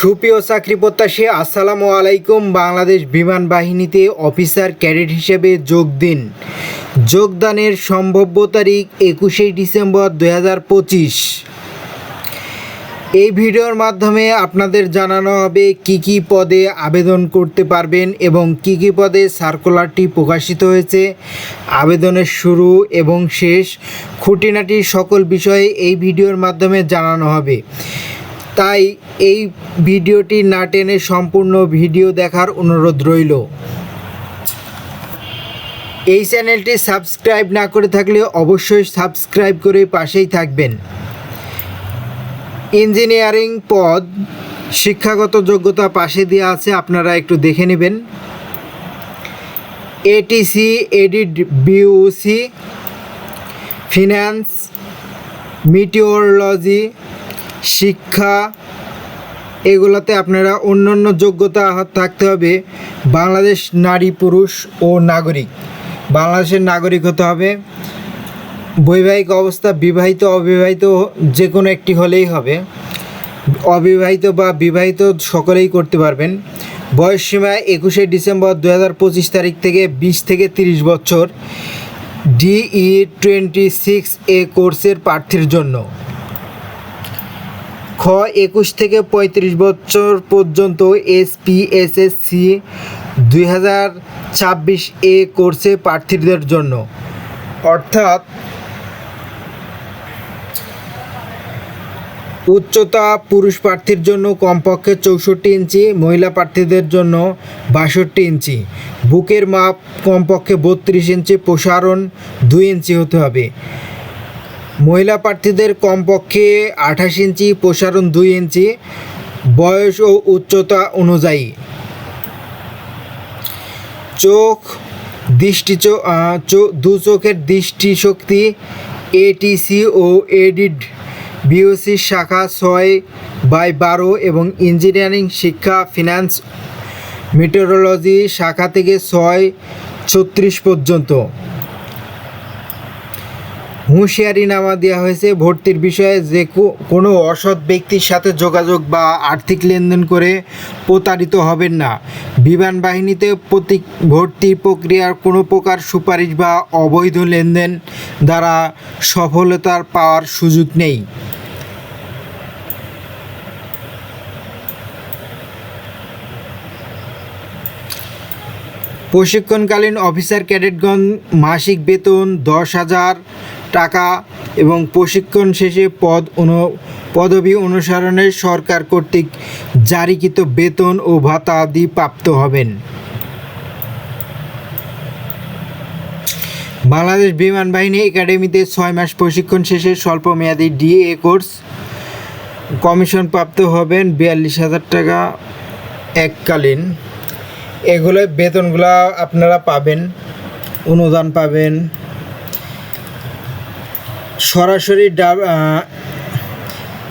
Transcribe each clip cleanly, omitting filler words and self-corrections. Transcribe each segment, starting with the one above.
সুপ্রিয় চাকরি প্রত্যাশী আসসালামু আলাইকুম। বাংলাদেশ বিমান বাহিনীতে অফিসার ক্যাডেট হিসেবে যোগ দিন। যোগদানের সম্ভাব্য তারিখ 21শে ডিসেম্বর 2025। এই ভিডিওর মাধ্যমে আপনাদের জানানো হবে কি কি পদে আবেদন করতে পারবেন এবং কি কি পদে সার্কুলারটি প্রকাশিত হয়েছে, আবেদনের শুরু এবং শেষ, খুঁটিনাটি সকল বিষয়ে এই ভিডিওর মাধ্যমে জানানো হবে। তাই এই ভিডিওটি না টেনে সম্পূর্ণ ভিডিও দেখার অনুরোধ রইল। এই চ্যানেলটি সাবস্ক্রাইব না করে থাকলে অবশ্যই সাবস্ক্রাইব করে পাশেই থাকবেন। ইঞ্জিনিয়ারিং পদ, শিক্ষাগত যোগ্যতা পাশে দেওয়া আছে, আপনারা একটু দেখে নেবেন। এটিসি, এডিট, বিওসি, ফিন্যান্স, মিটিওরোলজি, শিক্ষা, এগুলোতে আপনারা অন্যান্য যোগ্যতা থাকতে হবে। বাংলাদেশ নারী, পুরুষ ও নাগরিক, বাংলাদেশের নাগরিক হতে হবে। বৈবাহিক অবস্থা বিবাহিত অবিবাহিত যে কোনো একটি হলেই হবে। অবিবাহিত বা বিবাহিত সকলেই করতে পারবেন। বয়সসীমা 21শে ডিসেম্বর 2025 তারিখ থেকে 20 থেকে 30 বছর DE 26A কোর্সের প্রার্থীর জন্য। খ 21 থেকে 35 বছর পর্যন্ত SPSSC 2026A কোর্সে প্রার্থীদের জন্য, অর্থাৎ উচ্চতা পুরুষ প্রার্থীর জন্য কমপক্ষে 64 ইঞ্চি, মহিলা প্রার্থীদের জন্য 62 ইঞ্চি, বুকের মাপ কমপক্ষে 32 ইঞ্চি, প্রসারণ 2 ইঞ্চি হতে হবে। মহিলা প্রার্থীদের কমপক্ষে 28 ইঞ্চি, প্রসারণ 2 ইঞ্চি, বয়স ও উচ্চতা অনুযায়ী। দু চোখের দৃষ্টিশক্তি এটিসি ও এডিড বিওসি শাখা 6/12 এবং ইঞ্জিনিয়ারিং শিক্ষা, ফিন্যান্স, মিটিওরোলজি শাখা থেকে 6/36 পর্যন্ত। হুঁশিয়ারিনামা দেওয়া হয়েছে ভর্তির বিষয়ে যে কোনো অসৎ ব্যক্তির সাথে যোগাযোগ বা আর্থিক লেনদেন করে প্রতারিত হবেন না। বিমান বাহিনীতে ভর্তি প্রক্রিয়ার কোনো প্রকার সুপারিশ বা অবৈধ লেনদেন দ্বারা সফলতা পাওয়ার সুযোগ নেই। প্রশিক্ষণকালীন অফিসার ক্যাডেটগণ মাসিক বেতন 10,000 টাকা এবং প্রশিক্ষণ শেষে পদবি অনুসারণে সরকার কর্তৃক জারিকৃত বেতন ও ভাতা আদি প্রাপ্ত হবেন। বাংলাদেশ বিমান বাহিনী একাডেমিতে 6 মাস প্রশিক্ষণ শেষে স্বল্পমেয়াদী DA কোর্স কমিশন প্রাপ্ত হবেন 42,000 টাকা এককালীন। এগুলো বেতনগুলো আপনারা পাবেন, অনুদান পাবেন। সরাসরি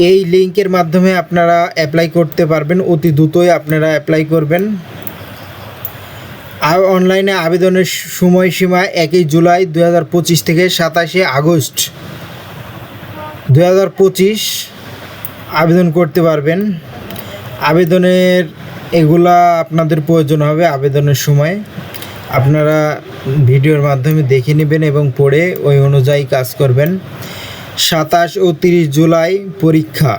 এই লিঙ্কের মাধ্যমে আপনারা অ্যাপ্লাই করতে পারবেন, অতি দ্রুতই আপনারা অ্যাপ্লাই করবেন। আর অনলাইনে আবেদনের সময়সীমা 1 জুলাই 2025 থেকে 27 আগস্ট 2025 আবেদন করতে পারবেন। আবেদনের এগুলা আপনাদের প্রয়োজন হবে। আবেদনের সময় আপনারা ভিডিওর মাধ্যমে দেখে নেবেন এবং পড়ে ওই অনুযায়ী কাজ করবেন। 27 ও 30 জুলাই পরীক্ষা।